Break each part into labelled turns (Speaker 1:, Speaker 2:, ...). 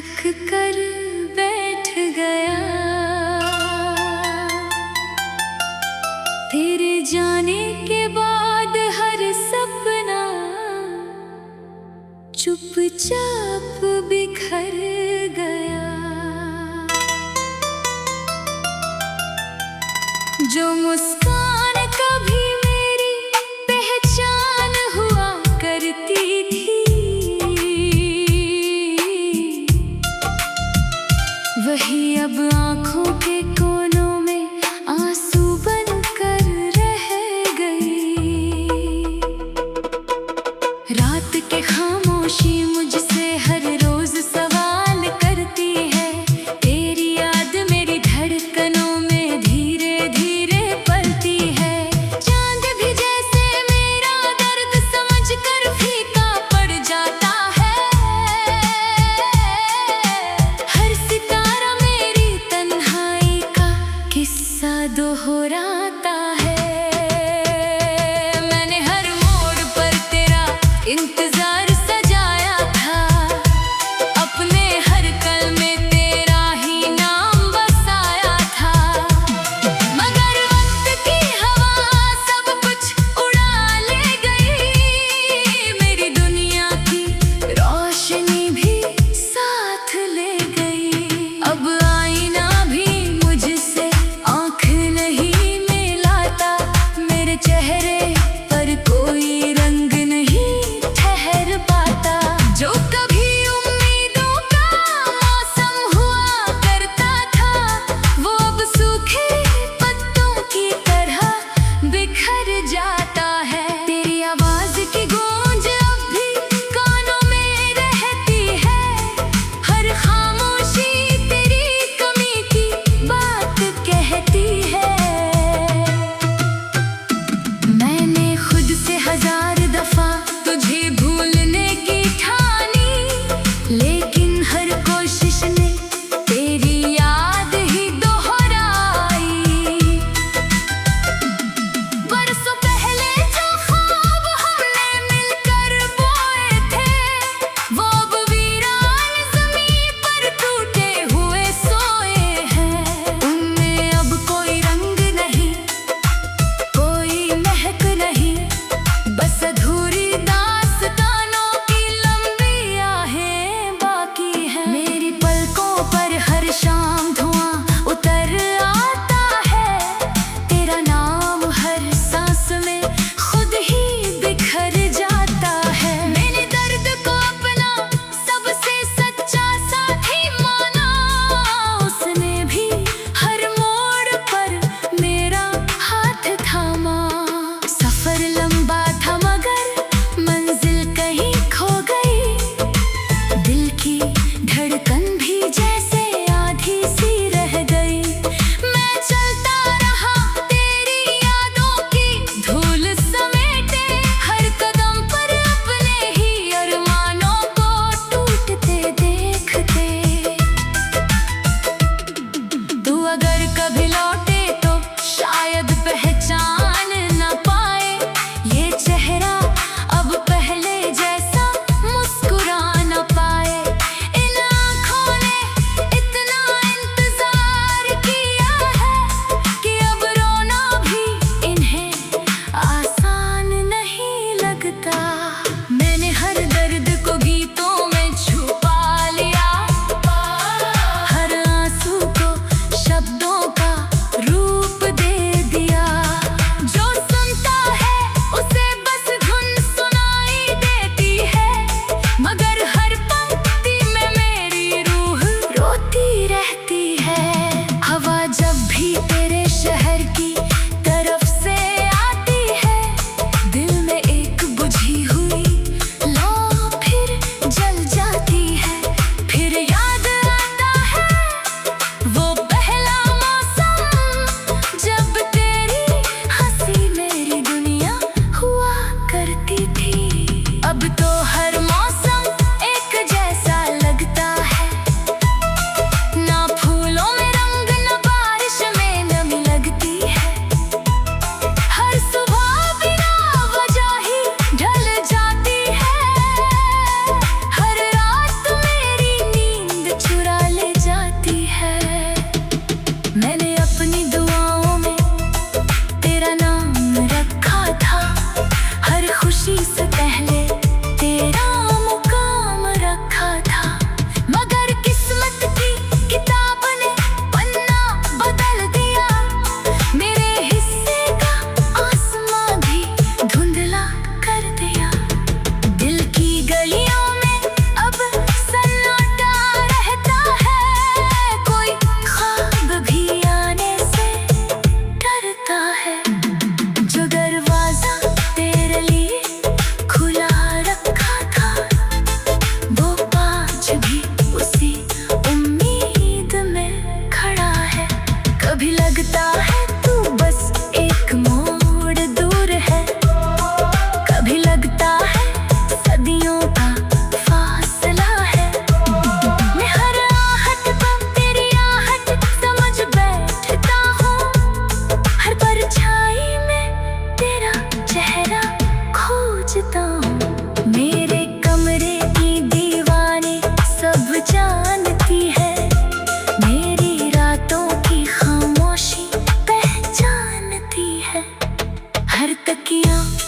Speaker 1: थक कर बैठ गया, तेरे जाने के बाद हर सपना चुपचाप बिखर गया। जो मुस्कान कभी मेरी पहचान हुआ करती थी, वही अब आँखों के कोनों में आंसू बनकर रह गई। रात के खामोशी मुझसे हर रोज सवाल करती है, तेरी याद मेरी धड़कनों में धीरे धीरे पलती है। चांद भी जैसे मेरा दर्द समझकर फीका पड़ जाता है, हर सितारा मेरी तन्हाई का किस्सा दोहराता है। मैंने हर मोड़ पर तेरा इंतजार सजाया था, अपने हर कल में तेरा ही नाम बसाया था। मगर वक्त की हवा सब कुछ उड़ा ले गई, मेरी दुनिया की रोशनी भी साथ ले गई। अब आईना भी मुझसे आँख नहीं मिलाता, मेरे चेहरे पर कोई रंग नहीं ठहर पाता। जो कभी उम्मीदों का मौसम हुआ करता था, वो अब सूखे पत्तों की तरह बिखर जाता है। तेरी आवाज की गूंज अब भी कानों में रहती है, हर खामोशी तेरी कमी की बात कहती है। मैंने खुद से हजार दफा तुझे भूलने की ठानी, लेकिन हर कोशिश ने तेरी याद ही दोहराई। बरसों पहले जो ख्वाब हमने मिलकर बोए थे, वो अब वीरान ज़मीं पर टूटे हुए सोए हैं। उनमें अब कोई रंग नहीं, कोई महक नहीं, बस अधूरी दास्तां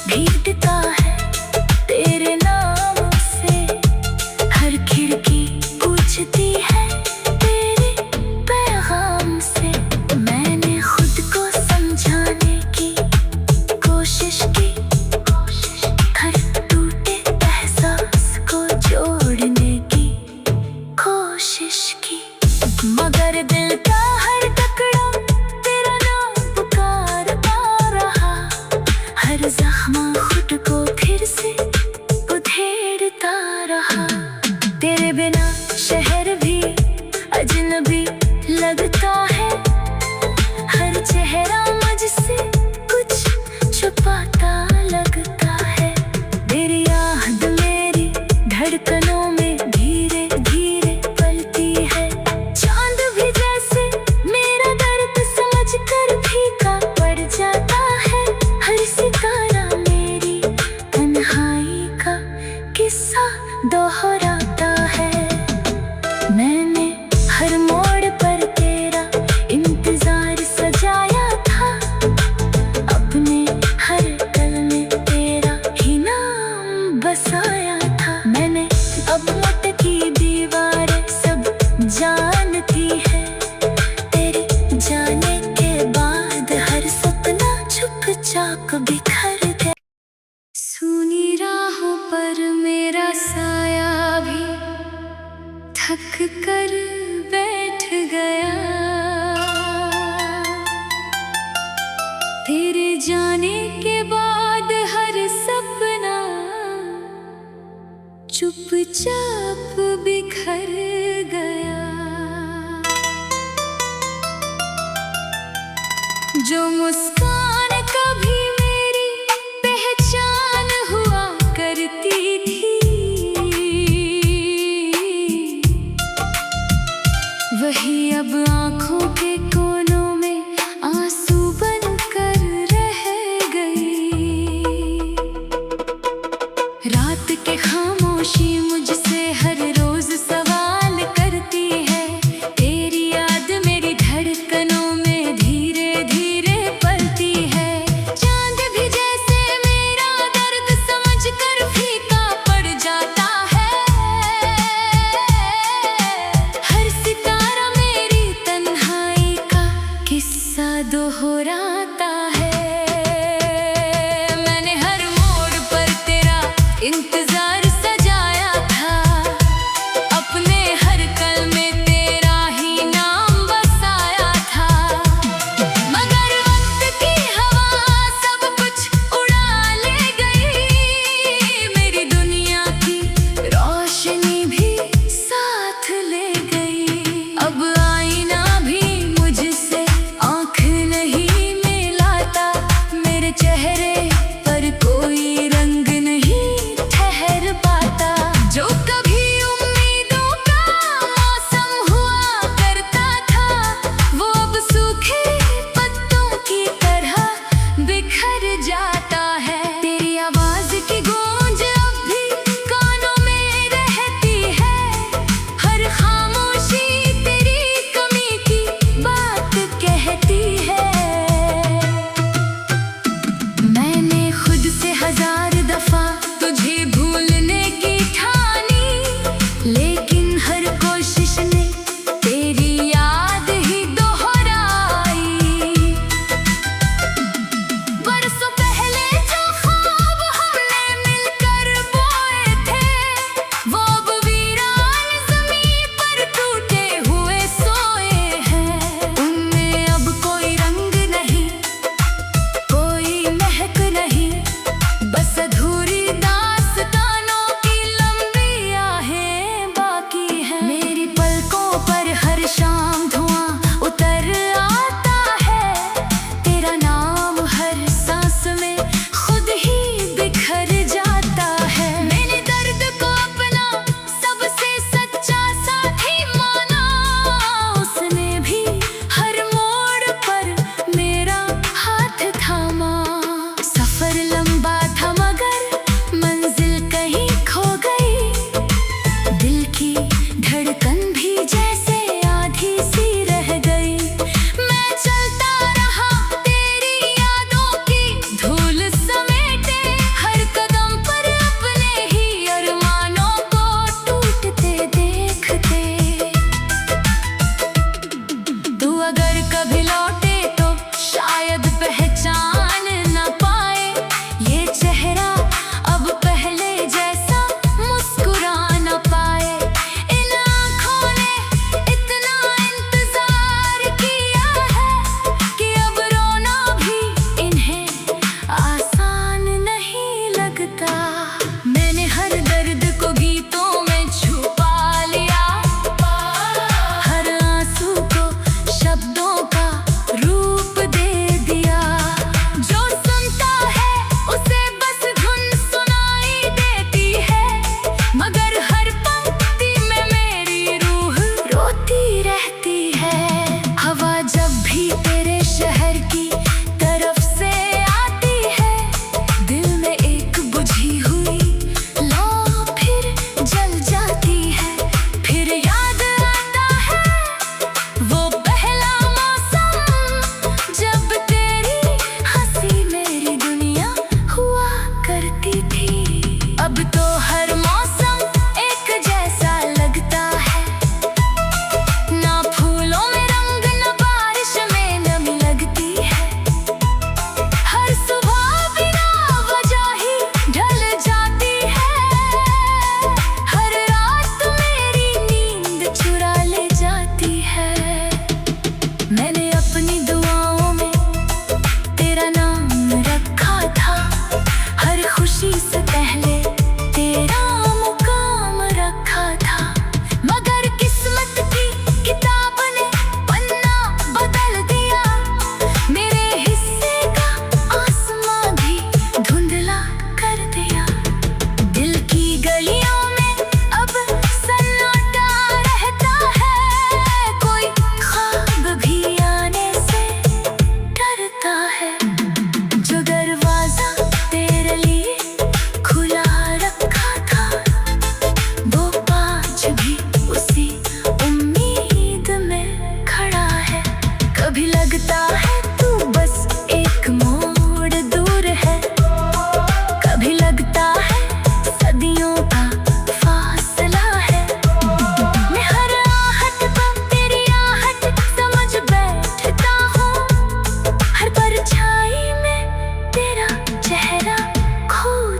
Speaker 1: भीगता है तेरे नाम से, हर खिड़की पूछती है तेरे पैगाम से। मैंने खुद को समझाने की कोशिश की, हर टूटे एहसास को जोड़ने की कोशिश की, मगर दिल का हर टुकड़ा तेरा नाम पुकारता रहा। हर जख्म खुद को फिर से उधेड़ता रहा। तेरे बिना शहर भी अजनबी लगता है, हर चेहरा मुझसे कुछ छुपाता लगता है। तेरी याद मेरी धड़कनों में धीरे धीरे पलती है। चांद भी जैसे मेरा दर्द समझ कर फीका पड़ जाता है। हर सितारा मेरी तन्हाई का किस्सा दोहराता है। मैंने हर मोड़ पर तेरा इंतजार सजाया था, अपने हर पल में तेरा ही नाम बसाया था। मैंने अब मौत की दीवारें सब जानती है, तेरे जाने के बाद हर सपना चुपचाप बिखर गया। सूनी राहों पर मेरा साया भी थक कर बैठ गया। तेरे जाने के बाद हर सपना चुपचाप बिखर गया। जो मुस्कान कभी मेरी पहचान हुआ करती थी, वही अब आँखों के कोनों में आंसू बनकर रह गई। रात के खामोशी मुझसे हर रोज सवाल करती है, तेरी याद मेरी धड़कनों में धीरे धीरे पलती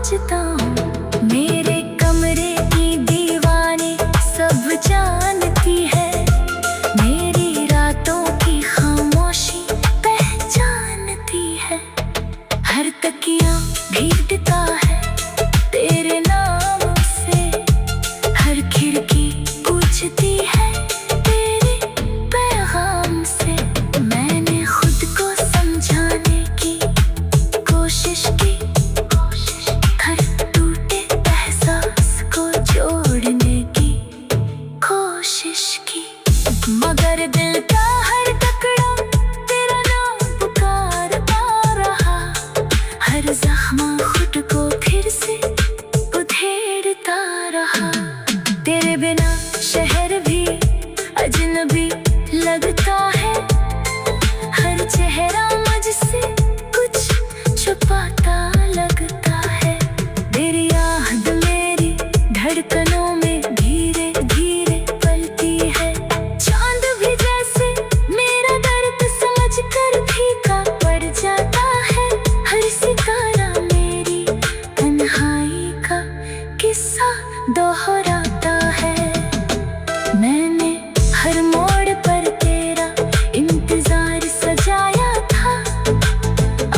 Speaker 1: खोजता हूँ। मेरे कमरे की दीवारें सब जानती है, मेरी रातों की खामोशी पहचानती है। हर तकिया भीगता है तेरे नाम से, हर खिड़की पूछती है तेरे पैगाम से। मैंने खुद को समझाने की कोशिश की, हर टूटे एहसास को जोड़ने की कोशिश की, मगर दिल का हर टुकड़ा तेरा नाम पुकारता रहा। हर जख्म खुद को फिर से उधेड़ता रहा। तेरे बिना शहर भी अजनबी लगता है, हर चेहरा मुझसे कुछ छुपाता लगता है। तेरी याद मेरी धड़कनों में धीरे धीरे पलती है, चांद भी जैसे मेरा दर्द समझ कर फीका पड़ जाता है। हर सितारा मेरी तन्हाई का किस्सा दोहराता है। मैंने हर मोड़ पर तेरा इंतजार सजाया था,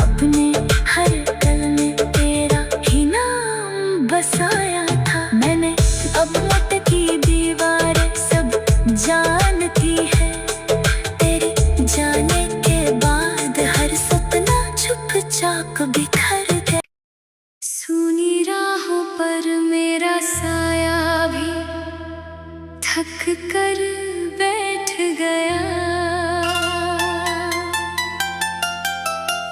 Speaker 1: अपने हर पल में तेरा ही नाम बसाया था। मैंने अब लटकी दीवारें सब जानती है, तेरे जाने के बाद हर सपना चुपचाप बिखर गया। सूनी राहों पर मेरा साया भी थक कर बैठ गया,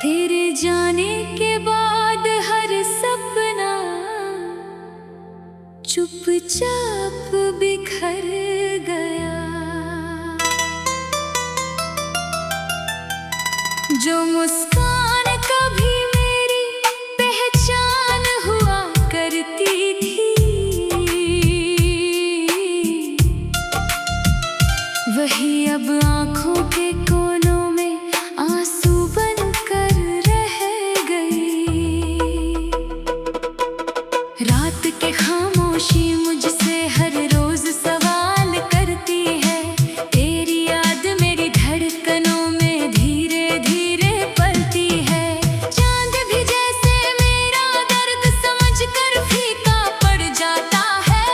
Speaker 1: तेरे जाने के बाद हर सपना चुपचाप बिखर गया। जो मुस्कान कभी मेरी पहचान हुआ करती थी, वही अब आँखों के कोनों में आंसू बनकर रह गई। रात के खामोशी मुझसे हर रोज सवाल करती है, तेरी याद मेरी धड़कनों में धीरे धीरे पलती है। चांद भी जैसे मेरा दर्द समझ कर फीका पड़ जाता है,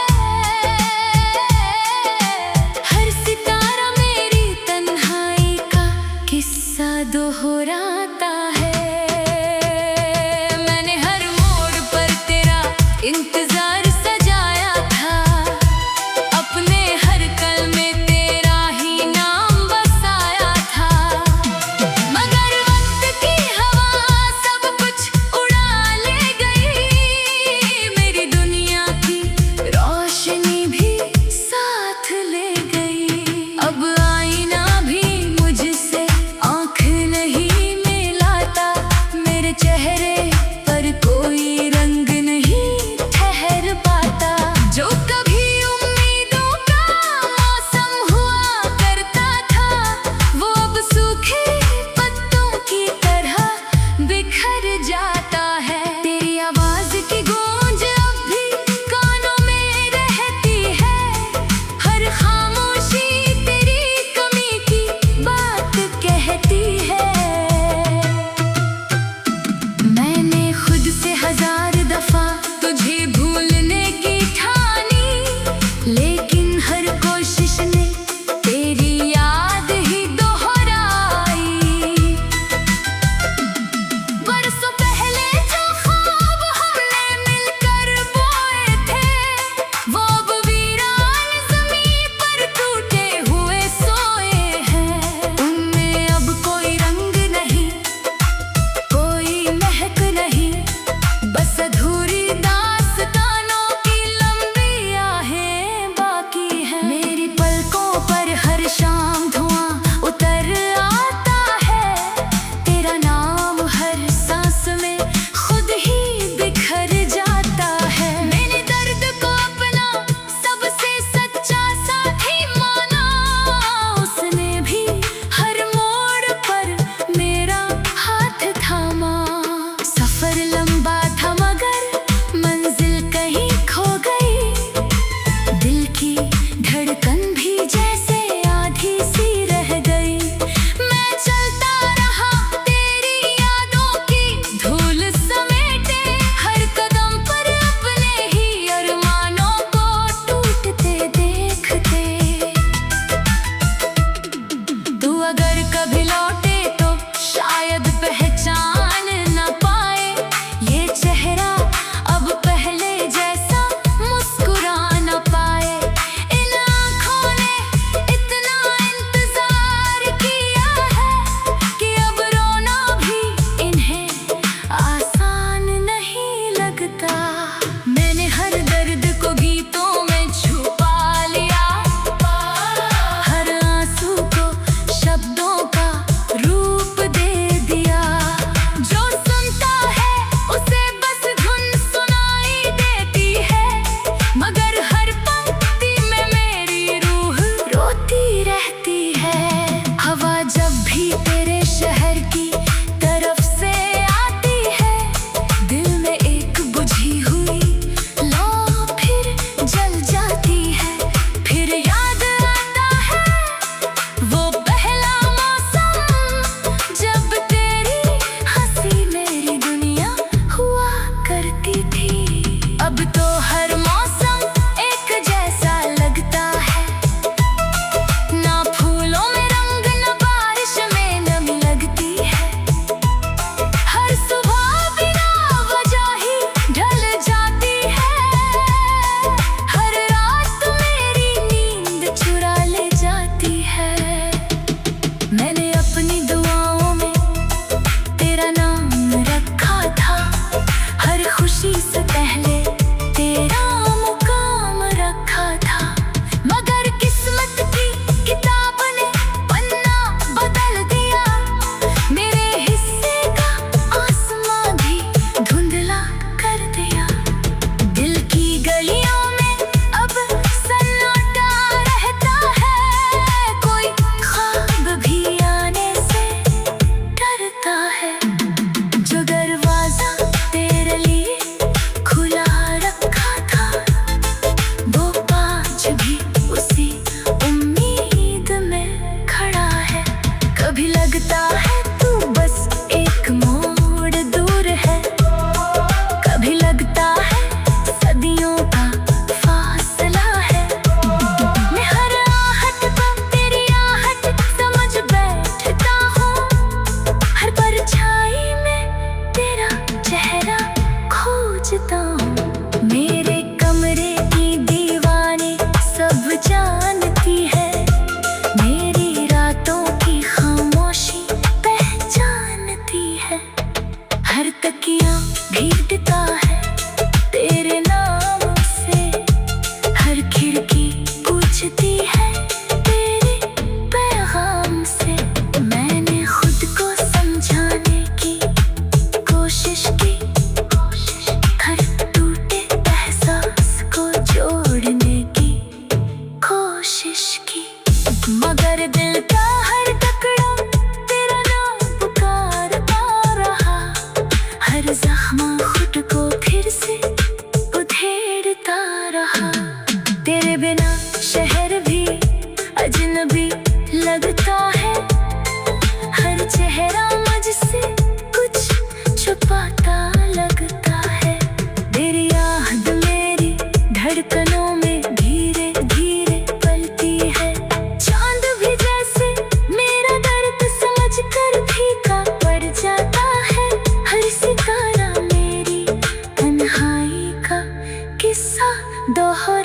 Speaker 1: हर सितारा मेरी तन्हाई का किस्सा दोहराता है। मैंने हर मोड़ पर तेरा इंतजार सजाया था, अपने हर कल में तेरा ही नाम बसाया था, मगर वक्त की हवा सब कुछ उड़ा ले गई। मेरी दुनिया की रोशनी भी साथ ले गई। अब आईना भी मुझसे आँख नहीं मिलाता, मेरे चेहरे पर कोई रंग नहीं ठहरता। सोचता हूँ। मेरे कमरे की दीवारें सब जानती है, मेरी रातों की खामोशी पहचानती है। हर तकिया भीगता है तेरे नाम से, हर खिड़की पूछती है तेरे पैगाम से। मैंने खुद को समझाने की कोशिश की, हर टूटे एहसास को जोड़ने की कोशिश की, मगर दिल का हर टुकड़ा तेरा नाम पुकारता रहा। हर जख्म खुद को फिर से उधेड़ता रहा। तेरे बिना शहर भी अजनबी लगता है, हर चेहरा मुझसे कुछ छुपाता लगता है। तेरी याद मेरी धड़कनों में धीरे धीरे पलती है। चांद भी जैसे मेरा दर्द समझ कर फीका पड़ जाता है। हर सितारा मेरी तन्हाई का किस्सा दोहराता